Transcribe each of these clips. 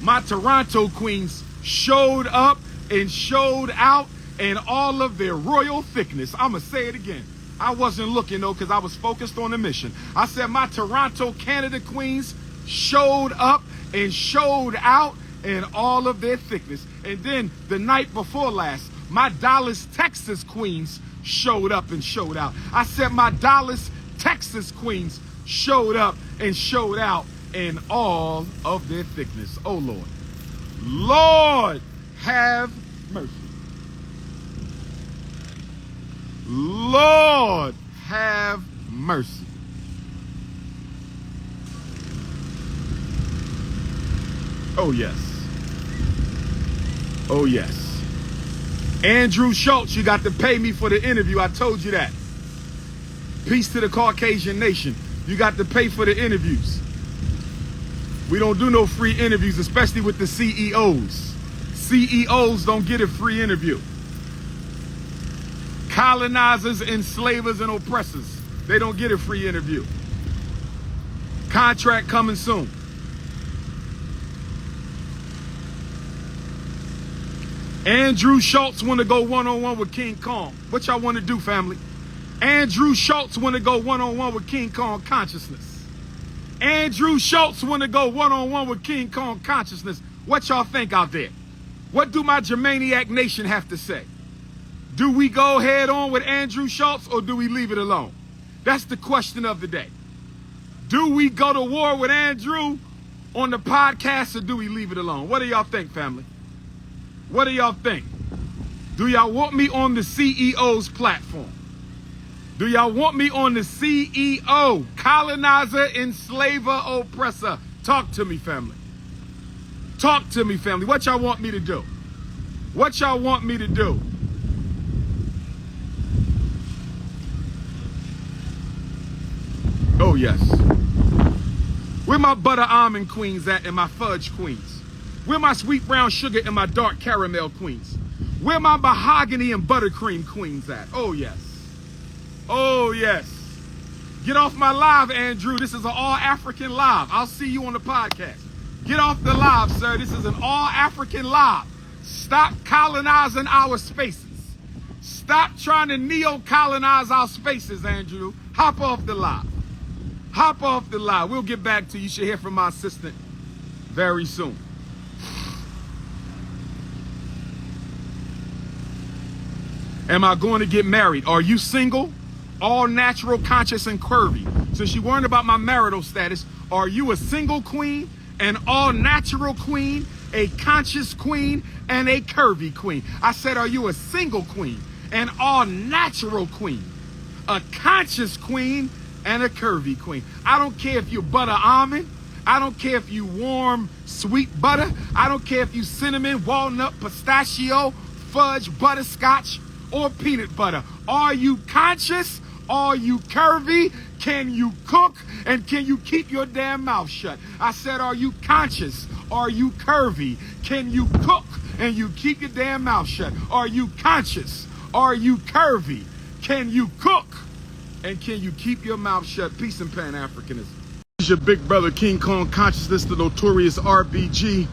My Toronto queens showed up and showed out in all of their royal thickness. I'm going to say it again. I wasn't looking, though, because I was focused on the mission. I said my Toronto, Canada queens showed up and showed out in all of their thickness. And then the night before last, my Dallas, Texas queens showed up and showed out. I said my Dallas, Texas queens showed up and showed out in all of their thickness. Oh, Lord. Lord, have mercy. Lord, have mercy. Oh, yes. Oh, yes. Andrew Schulz, you got to pay me for the interview. I told you that. Peace to the Caucasian nation. You got to pay for the interviews. We don't do no free interviews, especially with the CEOs. CEOs don't get a free interview. Colonizers, enslavers, and oppressors, they don't get a free interview. Contract coming soon. Andrew Schulz want to go one-on-one with King Kong. What y'all want to do, family? Andrew Schulz want to go one-on-one with King Kong consciousness. Andrew Schulz want to go one-on-one with King Kong consciousness. What y'all think out there? What do my Germaniac nation have to say? Do we go head on with Andrew Schulz or do we leave it alone? That's the question of the day. Do we go to war with Andrew on the podcast or do we leave it alone? What do y'all think, family? What do y'all think? Do y'all want me on the CEO's platform? Do y'all want me on the CEO, colonizer, enslaver, oppressor? Talk to me, family. Talk to me, family. What y'all want me to do? What y'all want me to do? Oh, yes. Where my butter almond queens at and my fudge queens? Where my sweet brown sugar and my dark caramel queens? Where my mahogany and buttercream queens at? Oh, yes. Oh, yes. Get off my live, Andrew. This is an all-African live. I'll see you on the podcast. Get off the live, sir. This is an all-African live. Stop colonizing our spaces. Stop trying to neo-colonize our spaces, Andrew. Hop off the live. Hop off the live. We'll get back to you. You should hear from my assistant very soon. Am I going to get married? Are you single? All natural, conscious, and curvy. Since you worried about my marital status, are you a single queen, an all natural queen, a conscious queen, and a curvy queen? I said, are you a single queen, an all natural queen, a conscious queen, and a curvy queen? I don't care if you're butter almond. I don't care if you warm sweet butter. I don't care if you cinnamon, walnut, pistachio, fudge, butterscotch, or peanut butter. Are you conscious? Are you curvy? Can you cook? And can you keep your damn mouth shut? I said, are you conscious? Are you curvy? Can you cook? And you keep your damn mouth shut. Are you conscious? Are you curvy? Can you cook? And can you keep your mouth shut? Peace and Pan-Africanism. This is your big brother, King Kong Consciousness, the notorious RBG,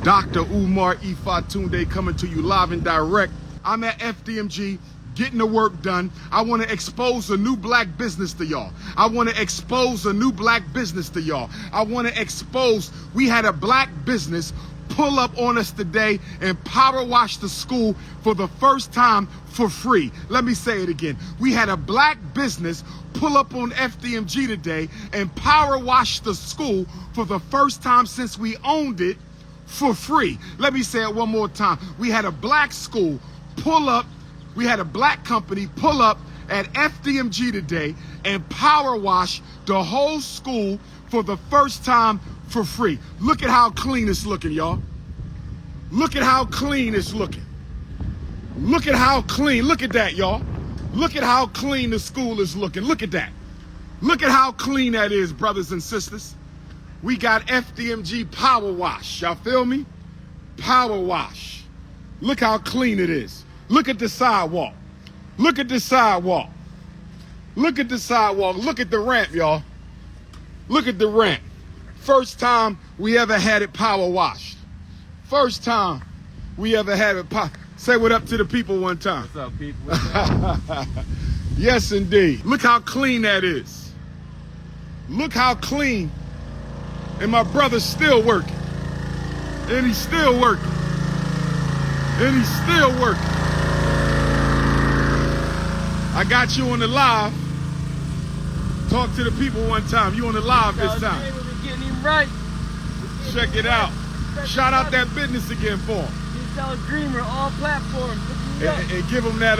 DR.UMAR Ifatunde, coming to you live and direct. I'm at FDMG, getting the work done. I want to expose a new black business to y'all. I want to expose a new black business to y'all. I want to expose, we had a black business pull up on us today and power wash the school for the first time for free. Let me say it again. We had a black business pull up on FDMG today and power wash the school for the first time since we owned it for free. Let me say it one more time. We had a black school pull up, we had a black company pull up at FDMG today and power wash the whole school for the first time for free. Look at how clean it's looking, y'all. Look at how clean it's looking. Look at how clean. Look at that, y'all. Look at how clean the school is looking. Look at that. Look at how clean that is, brothers and sisters. We got FDMG power wash. Y'all feel me? Power wash. Look how clean it is. Look at the sidewalk. Look at the sidewalk. Look at the sidewalk. Look at the ramp, y'all. Look at the ramp. First time we ever had it power washed. First time we ever had it power. Say what up to the people one time. What's up, people? What's up? Yes, indeed. Look how clean that is. Look how clean. And my brother's still working. And he's still working. And he's still working. I got you on the live. Talk to the people one time. You on the live this time. We're getting him right. Check it out. Shout out that business again for him. DrUMAR, all platforms. And give them that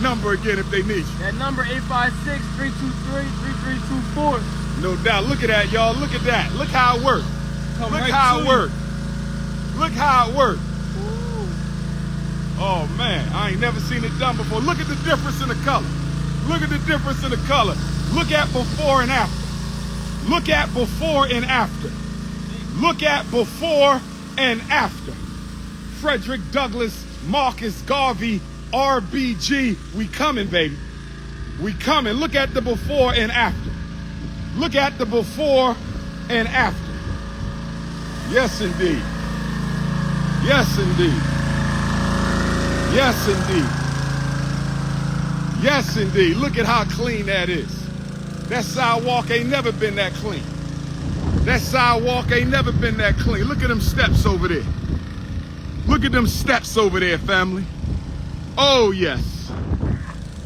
number again if they need you. That number 856-323-3324. No doubt. Look at that, y'all. Look at that. Look how it works. Look how it works. Look how it works. Oh man, I ain't never seen it done before. Look at the difference in the color. Look at the difference in the color. Look at before and after. Look at before and after. Look at before and after. Frederick Douglass, Marcus Garvey, RBG. We coming, baby. We coming. Look at the before and after. Look at the before and after. Yes, indeed. Yes, indeed. Yes, indeed. Yes, indeed. Look at how clean that is. That sidewalk ain't never been that clean. That sidewalk ain't never been that clean. Look at them steps over there. Look at them steps over there, family. Oh, yes.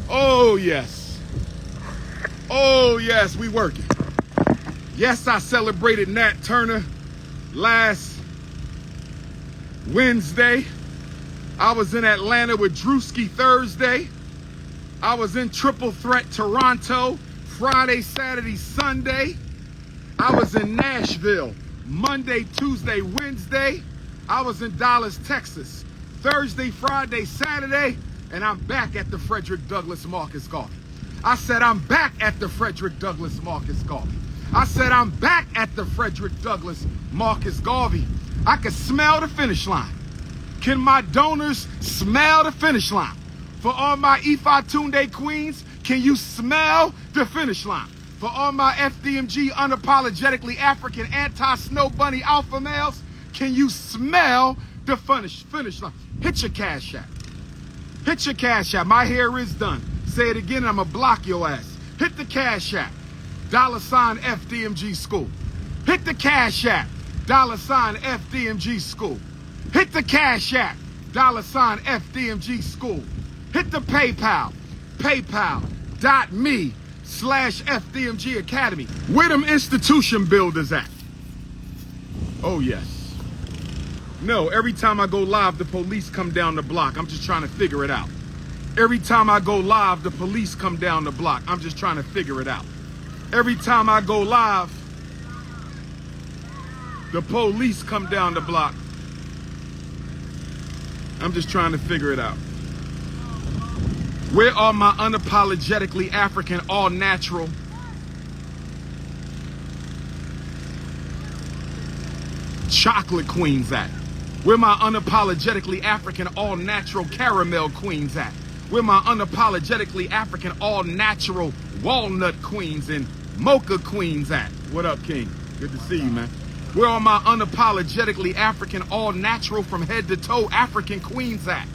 Oh, yes. Oh, yes, we working. Yes, I celebrated Nat Turner last Wednesday. I was in Atlanta with Drewski Thursday. I was in Triple Threat Toronto Friday, Saturday, Sunday. I was in Nashville Monday, Tuesday, Wednesday. I was in Dallas, Texas Thursday, Friday, Saturday, and I'm back at the Frederick Douglass Marcus Garvey. I said I'm back at the Frederick Douglass Marcus Garvey. I said I'm back at the Frederick Douglass Marcus Garvey. I can smell the finish line. Can my donors smell the finish line? For all my Ifa Tunde queens, can you smell the finish line? For all my FDMG unapologetically African anti-snow bunny alpha males, can you smell the finish line? Hit your cash app. Hit your cash app. My hair is done. Say it again, I'm going to block your ass. Hit the cash app. $ FDMG school. Hit the cash app. $ FDMG school. Hit the cash app. $ FDMG school. Hit the PayPal. PayPal.me/FDMG Academy. Where them institution builders at? Oh, yes. No, every time I go live, the police come down the block. I'm just trying to figure it out. Every time I go live, the police come down the block. I'm just trying to figure it out. Every time I go live, the police come down the block. I'm just trying to figure it out. Where are my unapologetically African, all-natural chocolate queens at? Where my unapologetically African, all-natural caramel queens at? Where my unapologetically African, all-natural walnut queens and mocha queens at? What up, King? Good to see you, man. Where are my unapologetically African, all-natural from head to toe African queens at?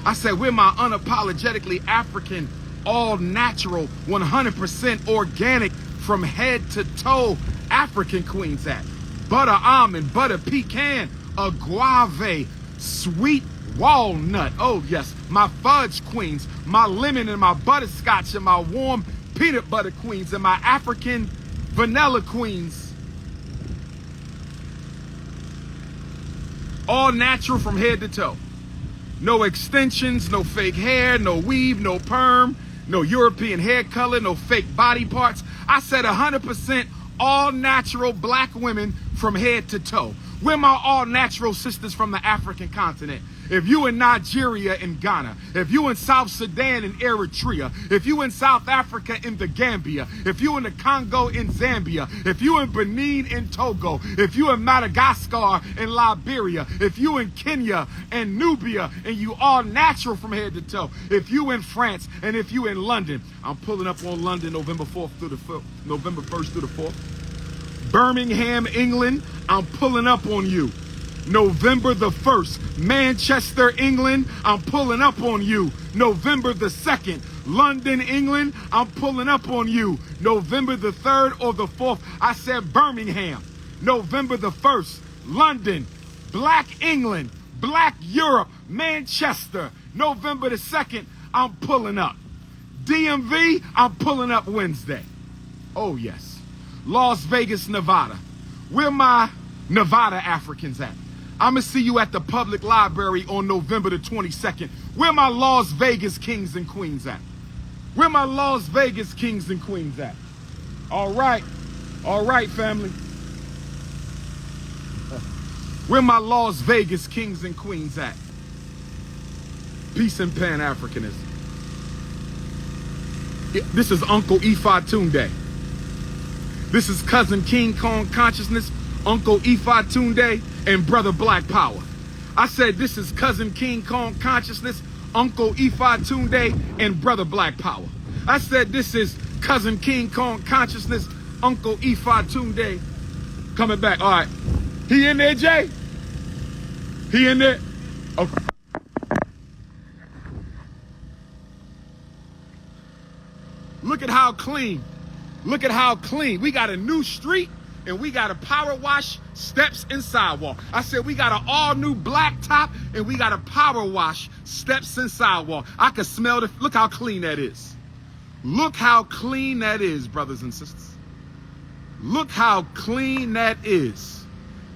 I said, where my unapologetically African, all-natural, 100% organic from head to toe African queens at? Butter almond, butter pecan, agave, sweet walnut. Oh, yes. My fudge queens, my lemon and my butterscotch and my warm peanut butter queens and my African vanilla queens. All natural from head to toe. No extensions, no fake hair, no weave, no perm, no European hair color, no fake body parts. I said 100% all natural black women from head to toe. We're my all natural sisters from the African continent. If you in Nigeria and Ghana, if you in South Sudan and Eritrea, if you in South Africa in the Gambia, if you in the Congo in Zambia, if you in Benin in Togo, if you in Madagascar and Liberia, if you in Kenya and Nubia and you all natural from head to toe, if you in France and if you in London, I'm pulling up on London November 1st through the 4th. Birmingham, England, I'm pulling up on you. November the 1st, Manchester, England, I'm pulling up on you. November the 2nd, London, England, I'm pulling up on you. November the 3rd or the 4th, I said Birmingham. November the 1st, London, Black England, Black Europe, Manchester. November the 2nd, I'm pulling up. DMV, I'm pulling up Wednesday. Oh yes. Las Vegas, Nevada. Where my Nevada Africans at? I'm going to see you at the public library on November the 22nd. Where my Las Vegas kings and queens at? Where my Las Vegas kings and queens at? All right, family. Where my Las Vegas kings and queens at? Peace and Pan-Africanism. This is Uncle Ifa Tunde. This is Cousin King Kong Consciousness, Uncle Ifa Tunde, and Brother Black Power. I said this is Cousin King Kong Consciousness, Uncle Ifa Tunde, and Brother Black Power. I said this is Cousin King Kong Consciousness, Uncle Ifa Tunde. Coming back. All right. He in there, Jay? He in there? Okay. Look at how clean. Look at how clean. We got a new street and we got a power wash, steps, and sidewalk. I said we got an all new black top and we got a power wash, steps, and sidewalk. I can smell the, look how clean that is. Look how clean that is, brothers and sisters. Look how clean that is.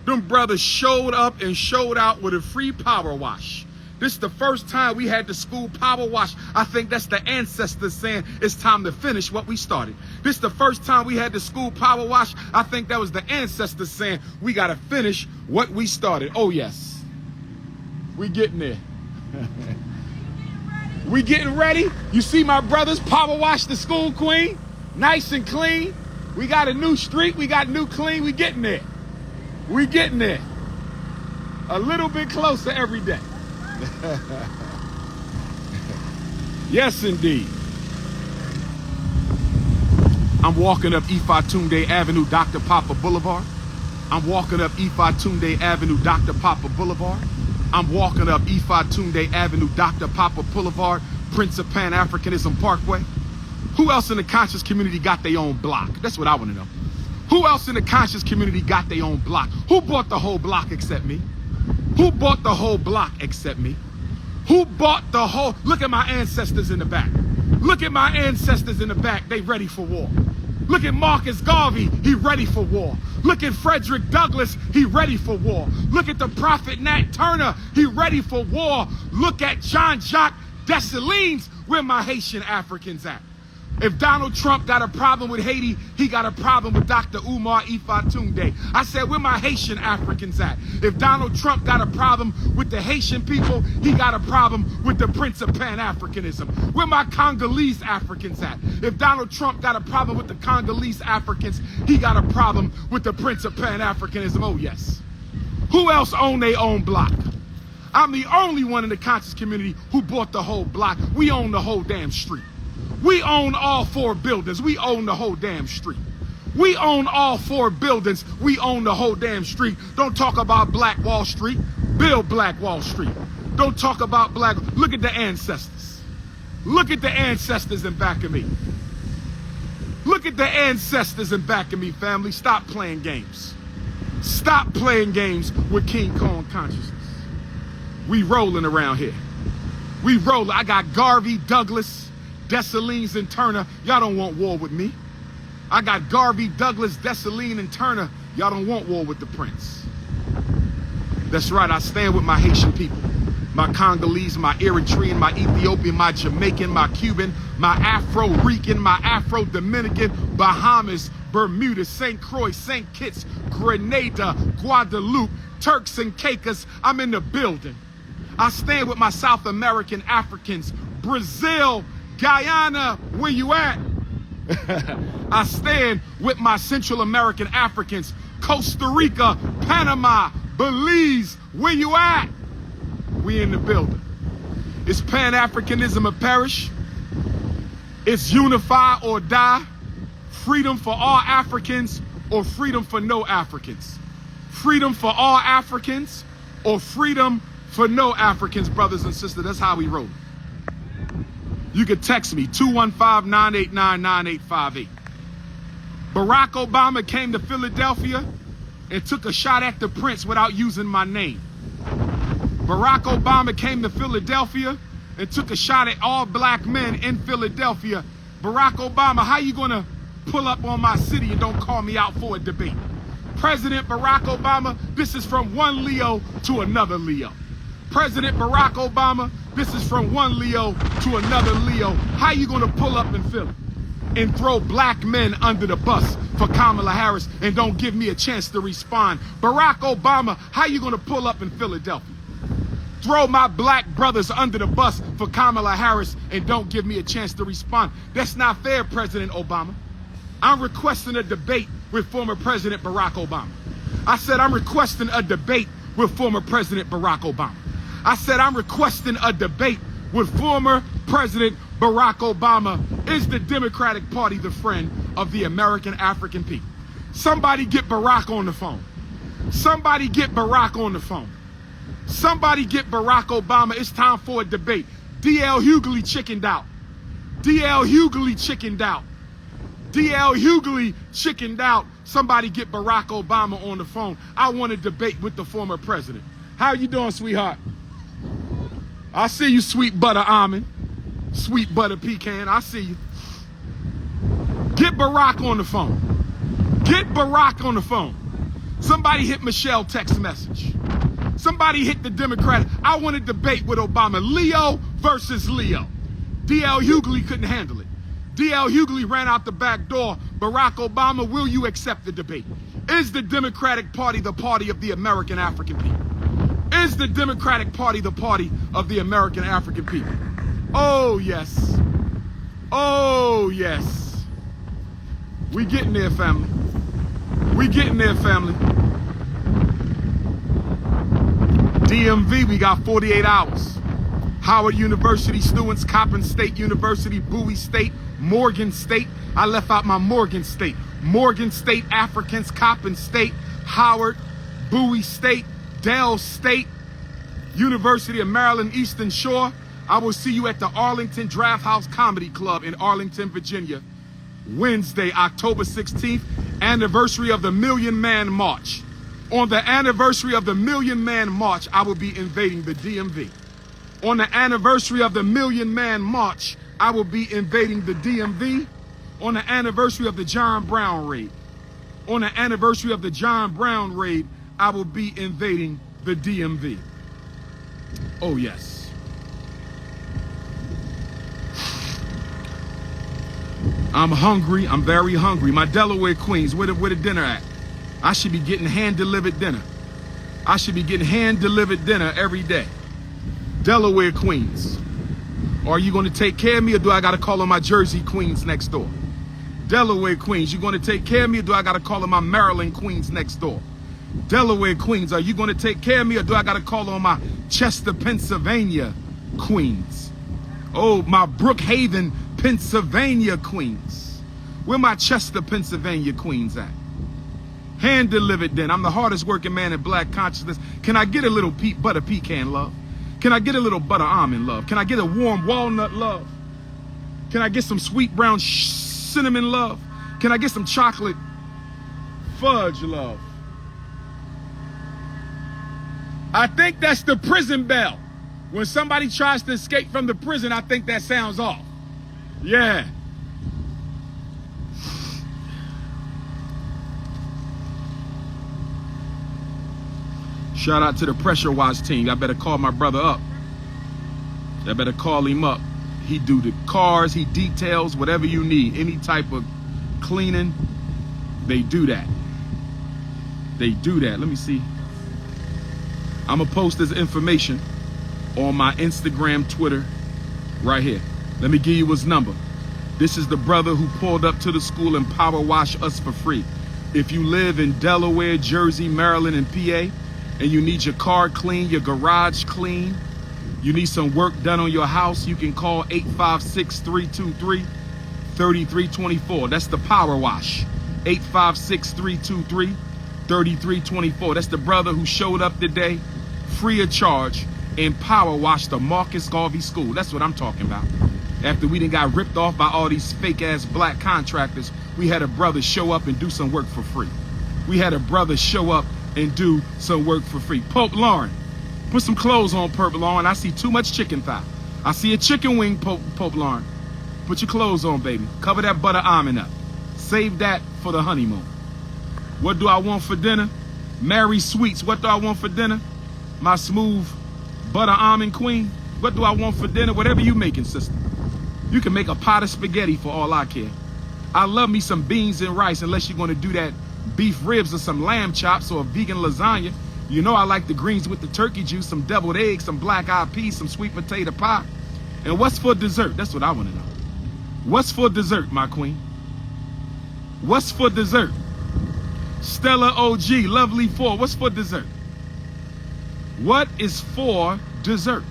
Them brothers showed up and showed out with a free power wash. This is the first time we had the school power wash. I think that's the ancestors saying it's time to finish what we started. This is the first time we had the school power wash. I think that was the ancestors saying we got to finish what we started. Oh, yes. We getting there. We getting ready. You see my brothers power wash the school, Queen. Nice and clean. We got a new street. We got new clean. We getting there. We getting there. A little bit closer every day. Yes, indeed. I'm walking up Ifa Tunde Avenue, Dr. Boulevard. I'm walking up Ifa Tunde Avenue, Dr. Boulevard. I'm walking up Ifa Tunde Avenue, Dr. Boulevard, Prince of Pan-Africanism Parkway. Who else in the conscious community got their own block? That's what I want to know. Who else in the conscious community got their own block? Who bought the whole block except me? Who bought the whole block except me? Who bought the whole... Look at my ancestors in the back. Look at my ancestors in the back. They ready for war. Look at Marcus Garvey. He ready for war. Look at Frederick Douglass. He ready for war. Look at the Prophet Nat Turner. He ready for war. Look at Jean-Jacques Dessalines. Where my Haitian Africans at? If Donald Trump got a problem with Haiti, he got a problem with DR.UMAR Ifa Tunde. I said, where my Haitian Africans at? If Donald Trump got a problem with the Haitian people, he got a problem with the Prince of Pan-Africanism. Where my Congolese Africans at? If Donald Trump got a problem with the Congolese Africans, he got a problem with the Prince of Pan-Africanism. Oh, yes. Who else own their own block? I'm the only one in the conscious community who bought the whole block. We own the whole damn street. We own all 4 buildings. We own the whole damn street. We own all 4 buildings. We own the whole damn street. Don't talk about Black Wall Street. Build Black Wall Street. Don't talk about black. Look at the ancestors. Look at the ancestors in back of me. Look at the ancestors in back of me, family. Stop playing games. Stop playing games with King Kong consciousness. We rolling around here. We rolling. I got Garvey, Douglas, Dessalines, and Turner. Y'all don't want war with me. I got Garvey, Douglas, Dessalines, and Turner. Y'all don't want war with the Prince. That's right. I stand with my Haitian people. My Congolese, my Eritrean, my Ethiopian, my Jamaican, my Cuban, my Afro-Rican, my Afro-Dominican, Bahamas, Bermuda, St. Croix, St. Kitts, Grenada, Guadeloupe, Turks and Caicos. I'm in the building. I stand with my South American Africans, Brazil, Guyana, where you at? I stand with my Central American Africans, Costa Rica, Panama, Belize, where you at? We in the building. It's Pan-Africanism or perish. It's unify or die. Freedom for all Africans or freedom for no Africans? Freedom for all Africans or freedom for no Africans, brothers and sisters? That's how we roll. You can text me, 215-989-9858. Barack Obama came to Philadelphia and took a shot at the prince without using my name. Barack Obama came to Philadelphia and took a shot at all black men in Philadelphia. Barack Obama, how you gonna pull up on my city and don't call me out for a debate? President Barack Obama, this is from one Leo to another Leo. President Barack Obama, this is from one Leo to another Leo. How you gonna pull up in Philly and throw black men under the bus for Kamala Harris and don't give me a chance to respond? Barack Obama, how you gonna pull up in Philadelphia, throw my black brothers under the bus for Kamala Harris and don't give me a chance to respond? That's not fair, President Obama. I'm requesting a debate with former President Barack Obama. I said I'm requesting a debate with former President Barack Obama. I said I'm requesting a debate with former President Barack Obama. Is the Democratic Party the friend of the American African people? Somebody get Barack on the phone. Somebody get Barack on the phone. Somebody get Barack Obama. It's time for a debate. D.L. Hughley chickened out. D.L. Hughley chickened out. D.L. Hughley chickened out. Somebody get Barack Obama on the phone. I want to debate with the former president. How you doing, sweetheart? I see you, sweet butter almond, sweet butter pecan. I see you. Get Barack on the phone. Get Barack on the phone. Somebody hit Michelle text message. Somebody hit the Democrat. I want to debate with Obama. Leo versus Leo. D.L. Hughley couldn't handle it. D.L. Hughley ran out the back door. Barack Obama, will you accept the debate? Is the Democratic Party the party of the American African people? Is the Democratic Party the party of the American African people? Oh, yes. Oh, yes. We getting there, family. We getting there, family. DMV, we got 48 hours. Howard University students, Coppin State University, Bowie State, Morgan State. I left out my Morgan State. Morgan State Africans, Coppin State, Howard, Bowie State, Dell State, University of Maryland, Eastern Shore. I will see you at the Arlington Draft House Comedy Club in Arlington, Virginia, Wednesday, October 16th, anniversary of the Million Man March. On the anniversary of the Million Man March, I will be invading the DMV. On the anniversary of the Million Man March, I will be invading the DMV. On the anniversary of the John Brown raid. On the anniversary of the John Brown raid, I will be invading the DMV. Oh, yes. I'm hungry. I'm very hungry. My Delaware Queens, where the dinner at? I should be getting hand-delivered dinner. I should be getting hand-delivered dinner every day. Delaware Queens, are you going to take care of me, or do I got to call on my Jersey Queens next door? Delaware Queens, you going to take care of me, or do I got to call on my Maryland Queens next door? Delaware Queens, are you going to take care of me, or do I got to call on my Chester, Pennsylvania Queens? Oh, my Brookhaven, Pennsylvania Queens. Where my Chester, Pennsylvania Queens at? Hand delivered then. I'm the hardest working man in black consciousness. Can I get a little butter pecan love? Can I get a little butter almond love? Can I get a warm walnut love? Can I get some sweet brown cinnamon love? Can I get some chocolate fudge love? I think that's the prison bell. When somebody tries to escape from the prison, I think that sounds off. Yeah. Shout out to the Pressure Watch team. I better call my brother up. I better call him up. He do the cars, he details whatever you need. Any type of cleaning, they do that. They do that. Let me see. I'm gonna post this information on my Instagram, Twitter, right here. Let me give you his number. This is the brother who pulled up to the school and power washed us for free. If you live in Delaware, Jersey, Maryland, and PA, and you need your car clean, your garage clean, you need some work done on your house, you can call 856-323-3324. That's the power wash. 856-323-3324. That's the brother who showed up today, free of charge, and power washed the Marcus Garvey School. That's what I'm talking about. After we done got ripped off by all these fake-ass black contractors, we had a brother show up and do some work for free. We had a brother show up and do some work for free. Pope Lauren, put some clothes on, Pope Lauren. I see too much chicken thigh. I see a chicken wing, Pope Lauren. Put your clothes on, baby. Cover that butter almond up. Save that for the honeymoon. What do I want for dinner? Mary Sweets. What do I want for dinner? My smooth butter almond queen. What do I want for dinner? Whatever you making, sister. You can make a pot of spaghetti for all I care. I love me some beans and rice, unless you're going to do that beef ribs or some lamb chops or a vegan lasagna. You know I like the greens with the turkey juice, some deviled eggs, some black-eyed peas, some sweet potato pie. And what's for dessert? That's what I want to know. What's for dessert, my queen? What's for dessert? Stella OG, Lovely 4, what's for dessert? What is for dessert?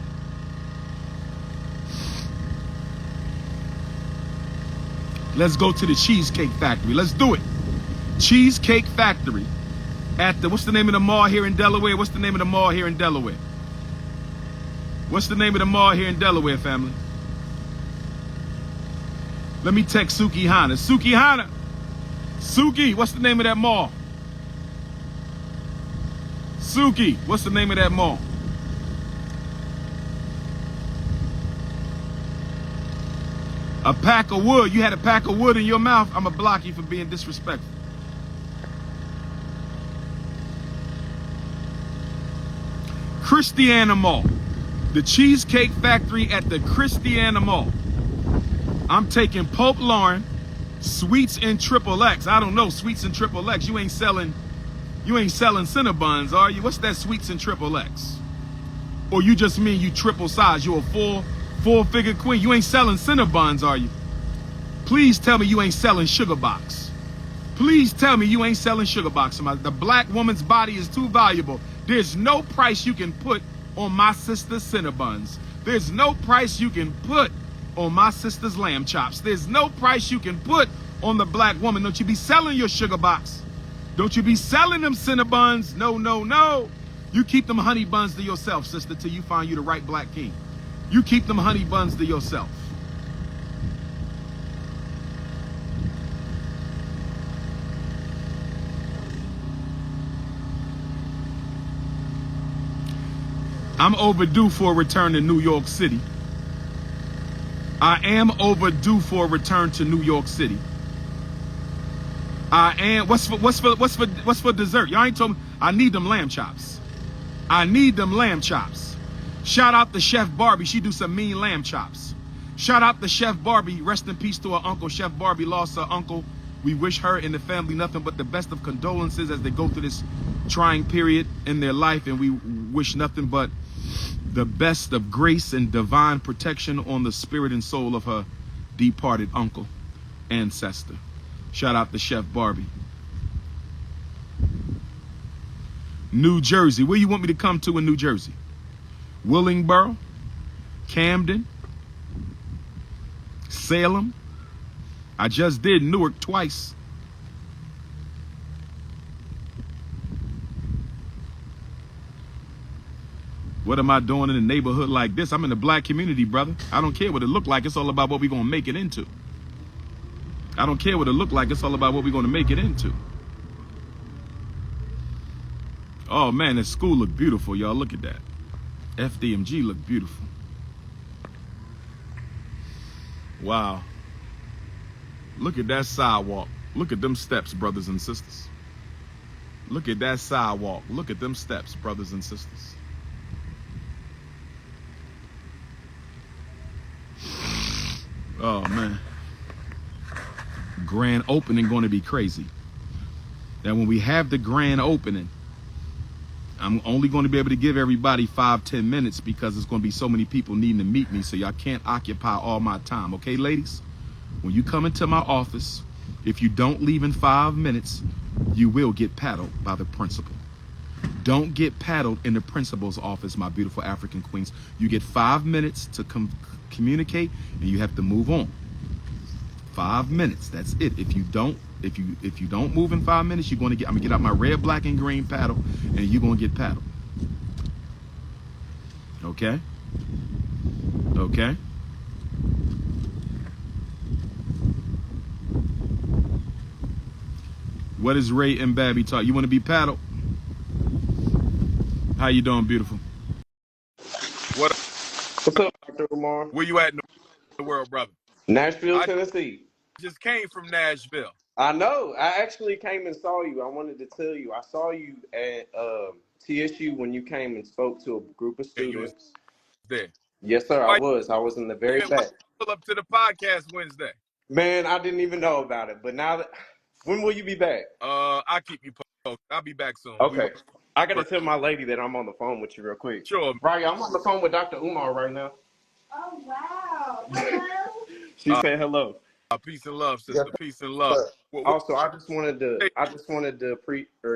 Let's go to the Cheesecake Factory. Let's do it. Cheesecake Factory at the, what's the name of the mall here in Delaware? What's the name of the mall here in Delaware? What's the name of the mall here in Delaware, family? Let me text Suki Hana. Suki Hana. Suki, what's the name of that mall? Suki, what's the name of that mall? A pack of wood. You had a pack of wood in your mouth. I'm going to block you for being disrespectful. Christiana Mall. The Cheesecake Factory at the Christiana Mall. I'm taking Pope Lauren, Sweets and Triple X. I don't know, Sweets and Triple X. You ain't selling Cinnabons, are you? What's that Sweets and Triple X? Or you just mean you triple size? You a four-figure queen. You ain't selling Cinnabons, are you? Please tell me you ain't selling Sugar Box. Please tell me you ain't selling Sugar Box. The black woman's body is too valuable. There's no price you can put on my sister's Cinnabons. There's no price you can put on my sister's lamb chops. There's no price you can put on the black woman. Don't you be selling your Sugar Box. Don't you be selling them Cinnabons. No, no, no. You keep them honey buns to yourself, sister, till you find you the right black king. You keep them honey buns to yourself. I'm overdue for a return to New York City. I am overdue for a return to New York City. I am. What's for dessert? Y'all ain't told me. I need them lamb chops. I need them lamb chops. Shout out to Chef Barbie. She do some mean lamb chops. Shout out to Chef Barbie. Rest in peace to her uncle. Chef Barbie lost her uncle. We wish her and the family nothing but the best of condolences as they go through this trying period in their life, and we wish nothing but the best of grace and divine protection on the spirit and soul of her departed uncle, ancestor. Shout out to Chef Barbie. New Jersey. Where you want me to come to in New Jersey? Willingboro, Camden, Salem. I just did Newark twice. What am I doing in a neighborhood like this? I'm in the black community, brother. I don't care what it look like. It's all about what we're going to make it into. I don't care what it look like. It's all about what we're going to make it into. Oh, man, that school look beautiful, y'all. Look at that. FDMG look beautiful. Wow. Look at that sidewalk. Look at them steps, brothers and sisters. Look at that sidewalk. Look at them steps, brothers and sisters. Oh, man. Grand opening going to be crazy. Now, when we have the grand opening, I'm only going to be able to give everybody 5-10 minutes because there's going to be so many people needing to meet me, so y'all can't occupy all my time. Okay, ladies? When you come into my office, if you don't leave in 5 minutes, you will get paddled by the principal. Don't get paddled in the principal's office, my beautiful African queens. You get 5 minutes to communicate, and you have to move on. 5 minutes. That's it. If you don't move in 5 minutes, I'm gonna get out my red, black, and green paddle, and you're gonna get paddled. Okay? Okay? What is Ray and Babby talk? You want to be paddled? How you doing, beautiful? What's up, Dr.UMAR? Where you at in the world, brother? Nashville, I Tennessee. just came from Nashville. I know. I actually came and saw you. I wanted to tell you. I saw you at TSU when you came and spoke to a group of Yeah, you was students. there. Yes, sir. I Why was. I was in the you very didn't back. pull up to the podcast Wednesday? Man, I didn't even know about it. But now that, when will you be back? I'll keep you posted. I'll be back soon. Okay. I got to tell my lady that I'm on the phone with you real quick. Sure. Right, I'm on the phone with Dr.UMAR right now. Oh, wow. Hello? She said hello. Peace and love, Yes, sister. Peace and love. Also, I just wanted to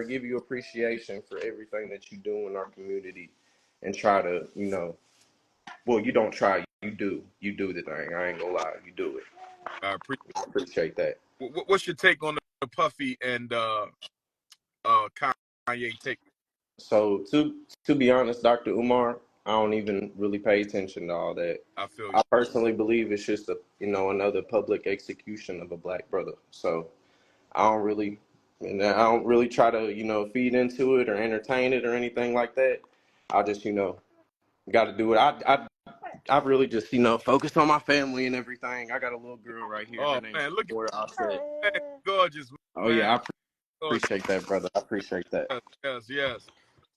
give you appreciation for everything that you do in our community, and try to, well, you don't try, you do the thing. I ain't gonna lie, you do it. I Appreciate that. What's your take on the Puffy and Kanye take? So to be honest, Dr.UMAR, I don't even really pay attention to all that. I feel you. I personally believe it's just another public execution of a black brother. So I don't really try to, feed into it or entertain it or anything like that. I just, got to do it. I really just, focus on my family and everything. I got a little girl right here. Oh Her name's man, look at at gorgeous. Oh man. yeah, I appreciate that, brother. I appreciate that. Yes.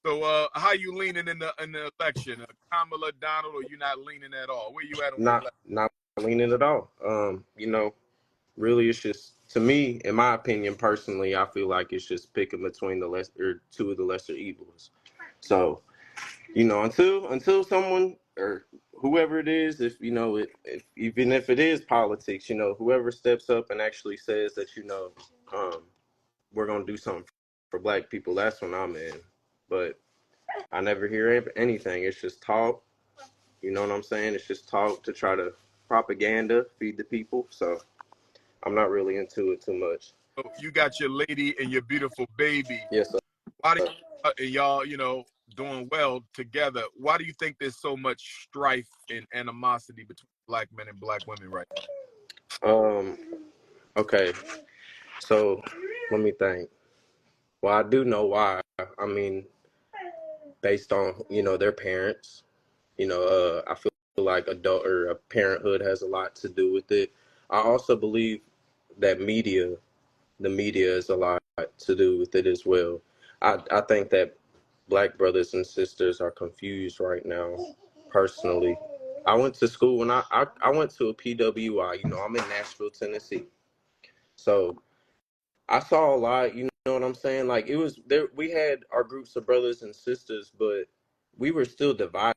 So how you leaning in the election? Kamala, Donald, or you not leaning at all? Where you at on the election? Not leaning at all. Really, it's just, to me, in my opinion, personally, I feel like it's just picking between two of the lesser evils. So, until someone or whoever it is, if even if it is politics, whoever steps up and actually says that, we're gonna do something for black people, that's when I'm in. But I never hear anything. It's just talk. You know what I'm saying? It's just talk to try to propaganda, feed the people. So I'm not really into it too much. So you got your lady and your beautiful baby. Yes, sir. Why do y'all, doing well together? Why do you think there's so much strife and animosity between black men and black women right now? Okay. So let me think. Well, I do know why. I mean, based on, their parents, I feel like adult or parenthood has a lot to do with it. I also believe that the media has a lot to do with it as well. I think that black brothers and sisters are confused right now, personally. I went to school when I went to a PWI, I'm in Nashville, Tennessee. So I saw a lot, you know what I'm saying? Like, it was there, we had our groups of brothers and sisters, but we were still divided.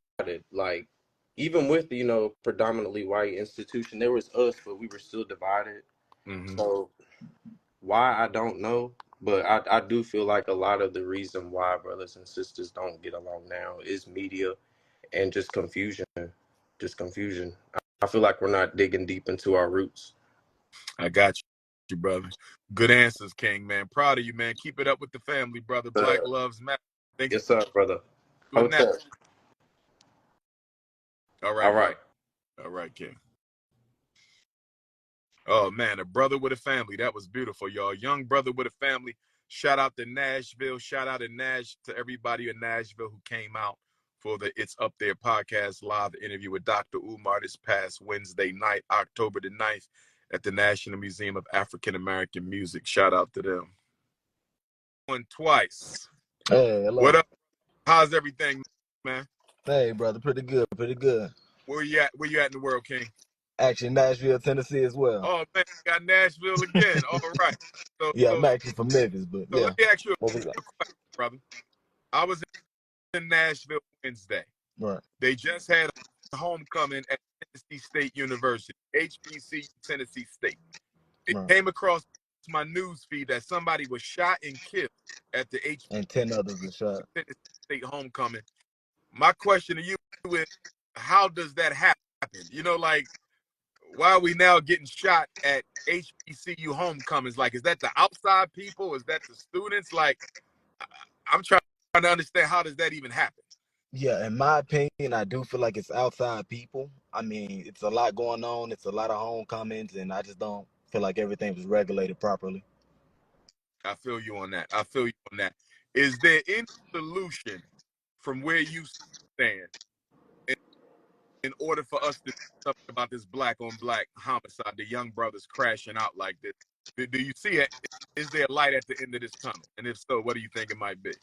Like, even with the, predominantly white institution, there was us, but we were still divided. Mm-hmm. So why, I don't know, but I do feel like a lot of the reason why brothers and sisters don't get along now is media and just confusion. Just confusion. I feel like we're not digging deep into our roots. I got you, brother. Good answers, King, man. Proud of you, man. Keep it up with the family, brother. Black loves matter. Thanks. Yes, sir, brother. All right, all right, King. Oh man, a brother with a family. That was beautiful, y'all. Young brother with a family. Shout out to Nashville. Shout out to everybody in Nashville who came out for the It's Up There podcast live interview with Dr. Umar this past Wednesday night, October the 9th, at the National Museum of African American Music. Shout out to them. One twice. Hey, hello. What up? How's everything, man? Hey, brother, pretty good, pretty good. Where you at? Where you at in the world, King? Actually, Nashville, Tennessee as well. Oh man, got Nashville again. All right. Yeah, I'm actually from Memphis, but so yeah. let me ask you a What was question, that? brother. I was in Nashville Wednesday. Right. They just had a homecoming at Tennessee State University, HBCU Tennessee State. It came across my news feed that somebody was shot and killed at the HBCU and 10 others were shot. Tennessee State homecoming. My question to you is, how does that happen? why are we now getting shot at HBCU homecomings? Like, is that the outside people? Is that the students? Like, I'm trying to understand, how does that even happen? Yeah, in my opinion, I do feel like it's outside people. I mean, it's a lot going on. It's a lot of homecomings, and I just don't feel like everything was regulated properly. I feel you on that. I feel you on that. Is there any solution from where you stand in order for us to do something about this black on black homicide, the young brothers crashing out like this? Do you see it? Is there a light at the end of this tunnel? And if so, what do you think it might be?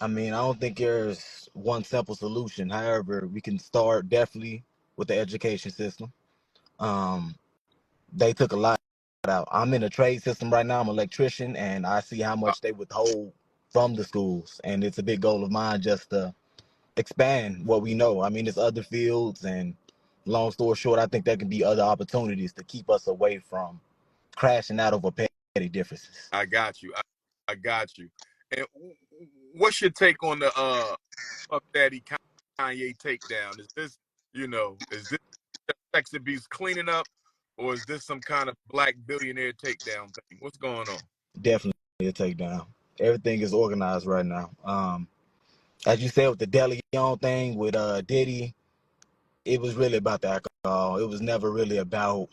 I mean, I don't think there's one simple solution. However, we can start definitely with the education system. Um, they took a lot out. I'm in the trade system right now. I'm an electrician, and I see how much they withhold from the schools. And it's a big goal of mine just to expand what we know. I mean, there's other fields, and long story short, I think there can be other opportunities to keep us away from crashing out over petty differences. I got you. I got you. And what's your take on the Puff Daddy Kanye takedown? Is this, is this sex abuse cleaning up, or is this some kind of black billionaire takedown thing? What's going on? Definitely a takedown. Everything is organized right now. As you said with the De Leon thing with Diddy, it was really about the alcohol. It was never really about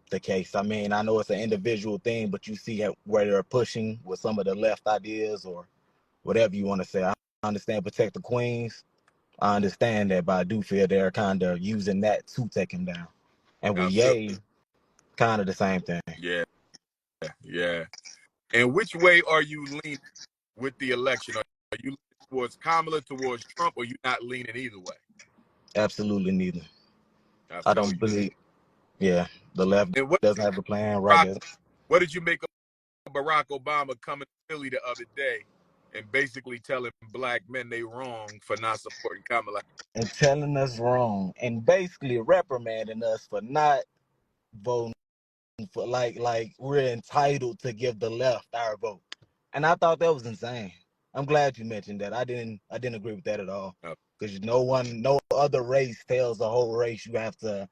the case. I mean, I know it's an individual thing, but you see where they're pushing with some of the left ideas or whatever you want to say. I understand protect the queens. I understand that, but I do feel they're kind of using that to take him down. And with I feel, Ye, kind of the same thing. yeah. And which way are you leaning with the election? Are you leaning towards Kamala, towards Trump, or you not leaning either way? Absolutely neither. I I feel don't you. believe. Yeah, the left And doesn't have a plan. Right. what did you make of Barack Obama coming to Philly the other day and basically telling black men they wrong for not supporting Kamala? And telling us wrong, and basically reprimanding us for not voting for like we're entitled to give the left our vote. And I thought that was insane. I'm glad you mentioned that. I didn't agree with that at all. Because no other race tells the whole race you have to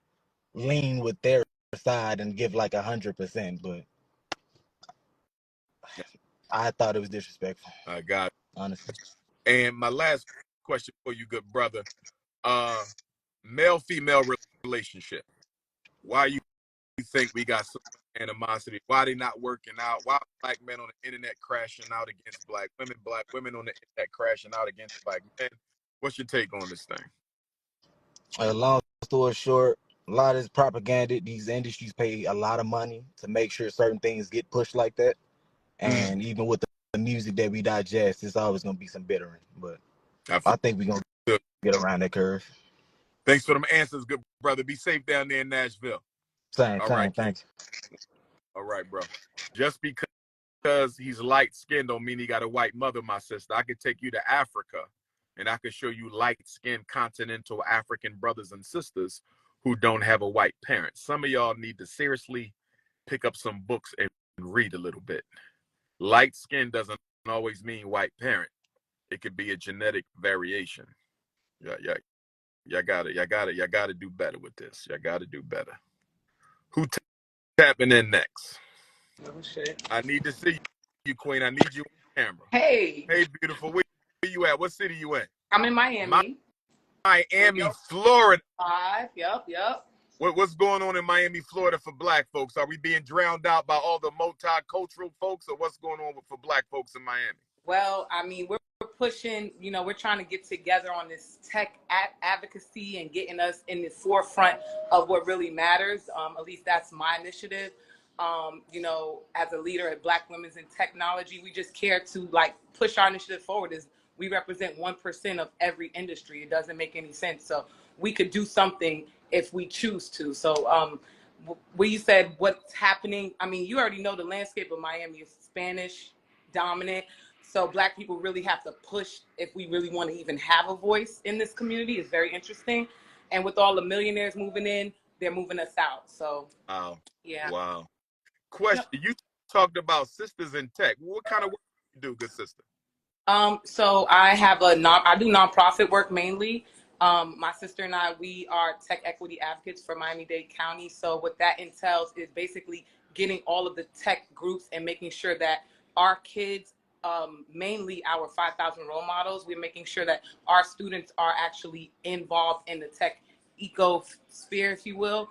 lean with their side and give like 100%. But I thought it was disrespectful. I got it. Honestly. And my last question for you, good brother. Male-female relationship. Why you think we got so much animosity? Why they not working out? Why black men on the internet crashing out against black women on the internet crashing out against black men? What's your take on this thing? Long story short, a lot of this propaganda. These industries pay a lot of money to make sure certain things get pushed like that. And even with the music that we digest, it's always going to be some bittering. But I think we're going to get around that curve. Thanks for them answers, good brother. Be safe down there in Nashville. Same, thanks. All right, bro. Just because he's light-skinned don't mean he got a white mother, my sister. I could take you to Africa, and I could show you light-skinned continental African brothers and sisters who don't have a white parent. Some of y'all need to seriously pick up some books and read a little bit. Light skin doesn't always mean white parent. It could be a genetic variation. Y'all gotta do better with this. Y'all gotta do better. Who tapping in next? Oh shit. I need to see you, Queen. I need you on camera. Hey. Hey, beautiful. Where you at? What city you in? I'm in Miami. Miami, Florida. Yep. What's going on in Miami, Florida for black folks? Are we being drowned out by all the multicultural folks, or what's going on for black folks in Miami? Well, I mean, we're pushing, we're trying to get together on this tech advocacy and getting us in the forefront of what really matters. At least that's my initiative. As a leader at Black Women's in Technology, we just care to push our initiative forward. We represent 1% of every industry. It doesn't make any sense. So we could do something if we choose to. So we said what's happening. I mean, you already know the landscape of Miami is Spanish dominant. So Black people really have to push if we really want to even have a voice in this community. It's very interesting. And with all the millionaires moving in, they're moving us out. So, yeah. Wow. Question, you talked about sisters in tech. What kind of work do you do, good sister? So I have I do nonprofit work mainly. My sister and I, we are tech equity advocates for Miami-Dade County. So what that entails is basically getting all of the tech groups and making sure that our kids, mainly our 5,000 role models, we're making sure that our students are actually involved in the tech ecosphere, if you will.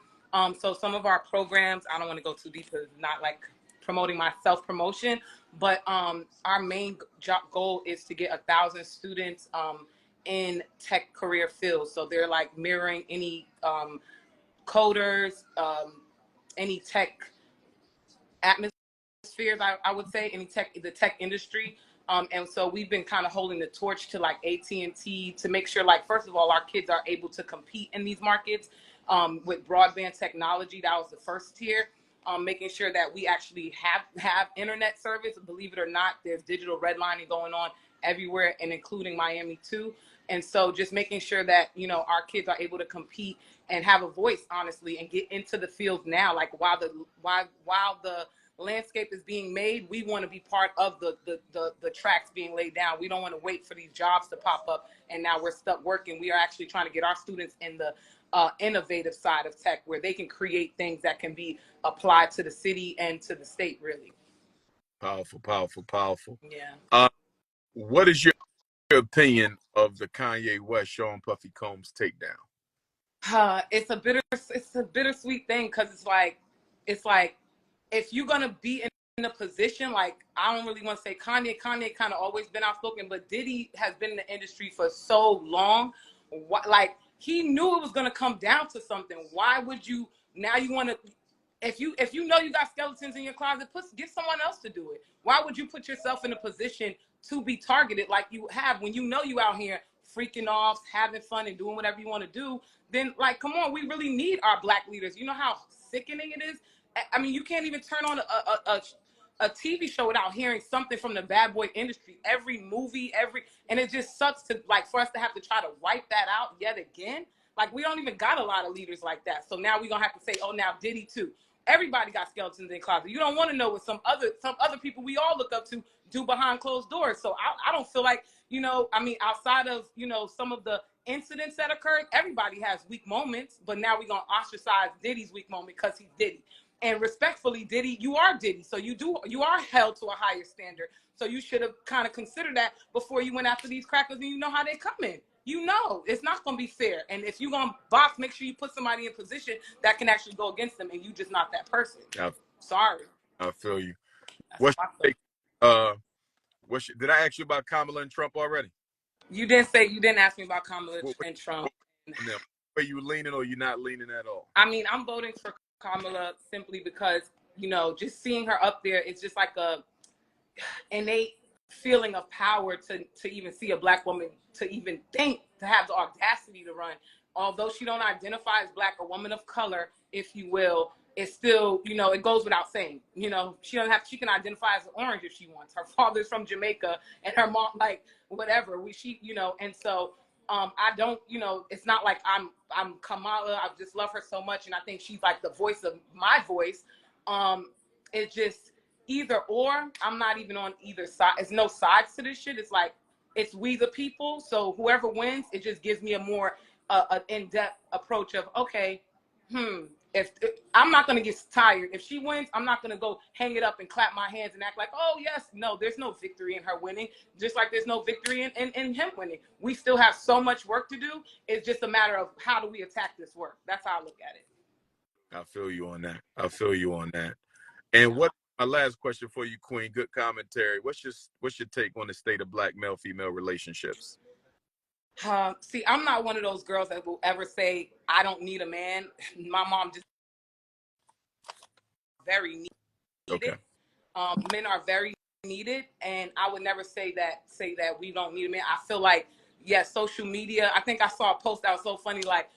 So some of our programs, I don't want to go too deep because it's not like promoting my self-promotion, but our main goal is to get 1,000 students in tech career fields. So they're like mirroring any coders, any tech atmospheres, I would say, the tech industry. And so we've been kind of holding the torch to like AT&T to make sure, like, first of all, our kids are able to compete in these markets with broadband technology. That was the first tier. Making sure that we actually have internet service. Believe it or not, there's digital redlining going on everywhere, and including Miami too. And so just making sure that, you know, our kids are able to compete and have a voice, honestly, and get into the field now. Like while the landscape is being made, we want to be part of the tracks being laid down. We don't want to wait for these jobs to pop up and now we're stuck working. We are actually trying to get our students in the innovative side of tech where they can create things that can be applied to the city and to the state, really. Powerful, powerful, powerful. Yeah. What is your opinion of the Kanye West Sean Puffy Combs takedown? It's a bittersweet thing because it's like if you're gonna be in a position, like, I don't really want to say Kanye kind of always been outspoken, but Diddy has been in the industry for so long. Like, he knew it was gonna come down to something. Why would you now you want to? If you know you got skeletons in your closet, get someone else to do it. Why would you put yourself in a position to be targeted like you have when you know you out here freaking off, having fun, and doing whatever you want to do? Then, like, come on, we really need our Black leaders. You know how sickening it is? I mean, you can't even turn on a TV show without hearing something from the bad boy industry. Every movie, and it just sucks to, like, for us to have to try to wipe that out yet again. Like, we don't even got a lot of leaders like that. So now we're gonna have to say, oh, now Diddy too. Everybody got skeletons in the closet. You don't want to know what some other people we all look up to do behind closed doors. So I don't feel like, you know, I mean, outside of, you know, some of the incidents that occurred, everybody has weak moments, but now we're gonna ostracize Diddy's weak moment because he's Diddy. And respectfully, Diddy, you are Diddy, so you are held to a higher standard. So you should have kind of considered that before you went after these crackers, and you know how they come in. You know it's not going to be fair. And if you're going to box, make sure you put somebody in position that can actually go against them, and you just not that person. Sorry. I feel you. That's did I ask you about Kamala and Trump already? You didn't ask me about Kamala and Trump. Are you leaning or you not leaning at all? I mean, I'm voting for Kamala simply because, you know, just seeing her up there, it's just like a innate feeling of power to even see a Black woman, to even think, to have the audacity to run. Although she don't identify as Black, a woman of color, if you will, it's still, you know, it goes without saying. You know, she can identify as orange if she wants. Her father's from Jamaica and her mom, like, whatever. You know, and so I don't, you know, it's not like I'm Kamala. I just love her so much, and I think she's like the voice of my voice. It's just either or. I'm not even on either side. It's no sides to this shit. It's like, it's we the people. So whoever wins, it just gives me a more in-depth approach of, okay, if I'm not going to get tired. If she wins, I'm not going to go hang it up and clap my hands and act like, oh, yes. No, there's no victory in her winning, just like there's no victory in him winning. We still have so much work to do. It's just a matter of how do we attack this work. That's how I look at it. I feel you on that. And what my last question for you, Queen, good commentary. What's your take on the state of Black male-female relationships? See, I'm not one of those girls that will ever say, I don't need a man. My mom just very needed. Okay. Men are very needed, and I would never say that we don't need a man. I feel like, yes, social media. I think I saw a post that was so funny, like,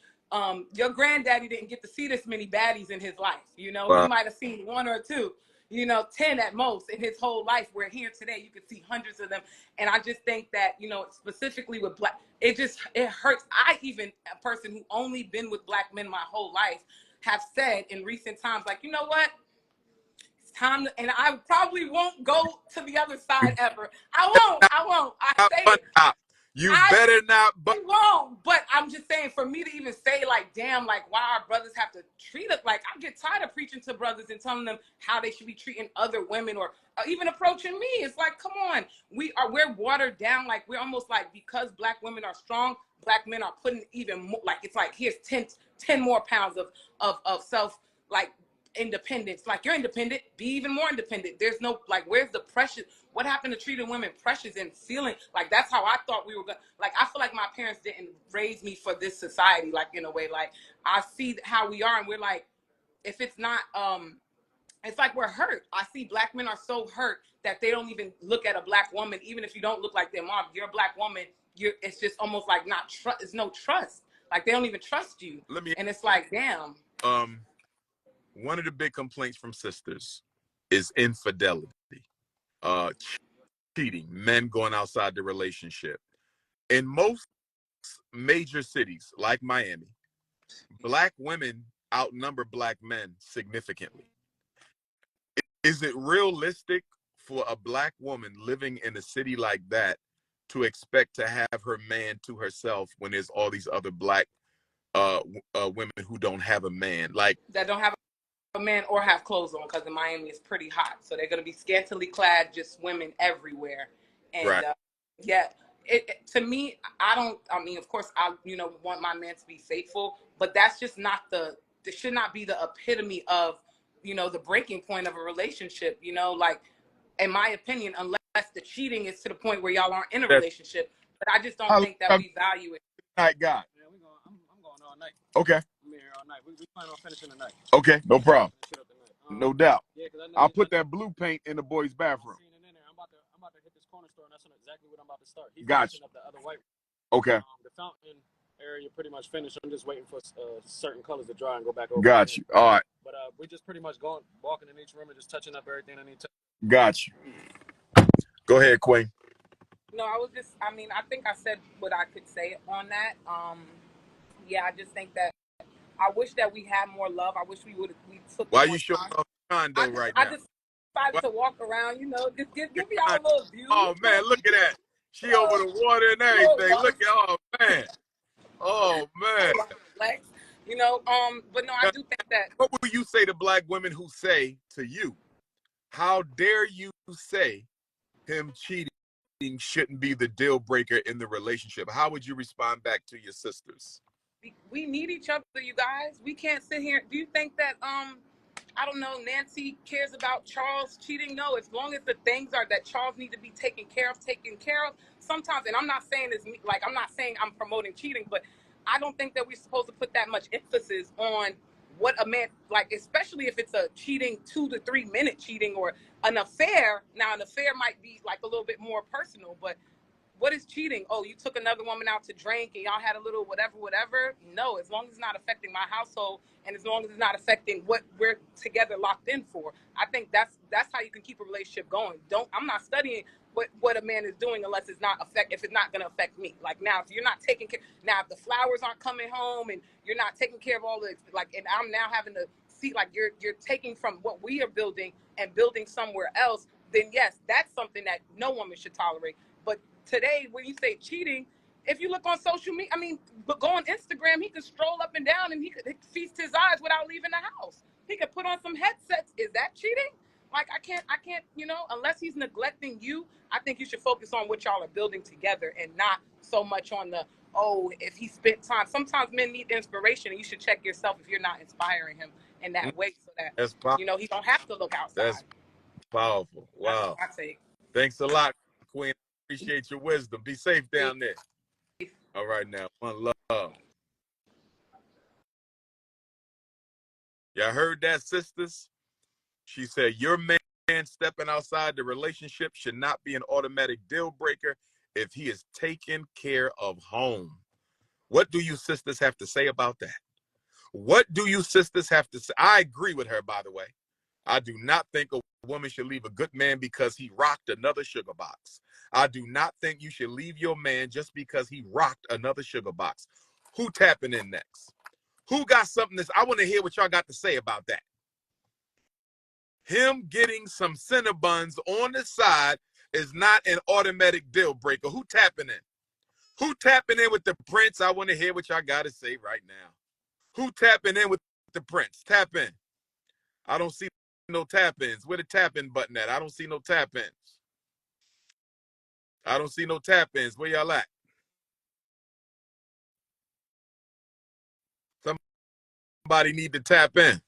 your granddaddy didn't get to see this many baddies in his life. You know, He might have seen one or two, you know, 10 at most in his whole life. Where here today, you can see hundreds of them. And I just think that, you know, specifically with Black, it hurts. A person who only been with Black men my whole life, have said in recent times, like, you know what? It's time to, and I probably won't go to the other side ever. I won't. I say it. You better not. But wrong. But I'm just saying, for me to even say, like, damn, like, why our brothers have to treat us, like, I get tired of preaching to brothers and telling them how they should be treating other women or even approaching me. It's like, come on, we're watered down. Like, we're almost like, because black women are strong, black men are putting even more, like, it's like, here's 10 more pounds of self, like, independence. Like, you're independent, be even more independent. There's no, like, where's the pressure? What happened to treating women precious and feeling like that's how I thought we were going to, like, I feel like my parents didn't raise me for this society, like, in a way. Like, I see how we are and we're like, if it's not it's like we're hurt. I see black men are so hurt that they don't even look at a black woman, even if you don't look like their mom. You're a black woman, it's just almost like not trust. It's no trust. Like, they don't even trust you. And it's like, damn. One of the big complaints from sisters is infidelity, cheating, men going outside the relationship. In most major cities like Miami, black women outnumber black men significantly. Is it realistic for a black woman living in a city like that to expect to have her man to herself when there's all these other black women who don't have a man, like that don't have a man or have clothes on? Because in Miami it's pretty hot, so they're going to be scantily clad, just women everywhere. And right. Yeah, to me, I mean, of course I want my man to be faithful, but that's just not this should not be the epitome of the breaking point of a relationship. Like, in my opinion, unless the cheating is to the point where y'all aren't in a relationship. But I just don't think that we value it. Night, God. Yeah, I'm going all night. Okay. I'm here all night. We plan on finishing the night. Okay, no problem. No doubt. Yeah, because I'll put that blue paint in the boys' bathroom. I'm about to hit this corner store, and that's exactly what I'm about to start. He's gotcha. Up the other white. Okay. The fountain area pretty much finished. I'm just waiting for certain colors to dry and go back over. Got you. All right. But we just pretty much walking in each room and just touching up everything I need to. Got you. Go ahead, Queen. No, I think I said what I could say on that. Yeah, I just think that I wish that we had more love. I wish we took. Why you showing off the condo right now? I just decided to walk around, just give y'all a little view. Oh man, look at that. She over the water and everything. Look at, oh man. Oh man. But no, I do think that. What will you say to black women who say to you, how dare you say him cheating shouldn't be the deal breaker in the relationship? How would you respond back to your sisters? We need each other, you guys. We can't sit here. Do you think that I don't know, Nancy cares about Charles cheating? No, as long as the things are that Charles needs to be taken care of. Sometimes, and I'm not saying this, like, I'm not saying I'm promoting cheating, but I don't think that we're supposed to put that much emphasis on what a man, like, especially if it's a cheating 2 to 3 minute cheating or an affair. Now, an affair might be like a little bit more personal, but what is cheating? Oh, you took another woman out to drink and y'all had a little whatever. No, as long as it's not affecting my household and as long as it's not affecting what we're together locked in for, I think that's how you can keep a relationship going. I'm not studying what a man is doing unless if it's not going to affect me. Like, now, if you're not taking care, now if the flowers aren't coming home and you're not taking care of all the, like, and I'm now having to see, like, you're taking from what we are building and building somewhere else, then yes, that's something that no woman should tolerate. But today, when you say cheating, if you look on social media, but go on Instagram, he could stroll up and down and he could feast his eyes without leaving the house. He could put on some headsets. Is that cheating? Like, I can't, unless he's neglecting you, I think you should focus on what y'all are building together and not so much on if he spent time. Sometimes men need inspiration, and you should check yourself if you're not inspiring him in that way so that, he don't have to look outside. That's powerful. Wow. That's what I say. Thanks a lot, Queen. Appreciate your wisdom. Be safe down there. All right, now, one love. Y'all heard that, sisters? She said, your man stepping outside the relationship should not be an automatic deal breaker if he is taking care of home. What do you sisters have to say about that? What do you sisters have to say? I agree with her, by the way. I do not think a woman should leave a good man because he rocked another sugar box. I do not think you should leave your man just because he rocked another sugar box. Who tapping in next? Who got something I want to hear what y'all got to say about that. Him getting some Cinnabons on the side is not an automatic deal breaker. Who tapping in? Who tapping in with the Prince? I want to hear what y'all got to say right now. Who tapping in with the Prince? Tap in. I don't see no tap-ins. Where the tap-in button at? I don't see no tap-ins. I don't see no tap-ins. Where y'all at? Somebody need to tap in.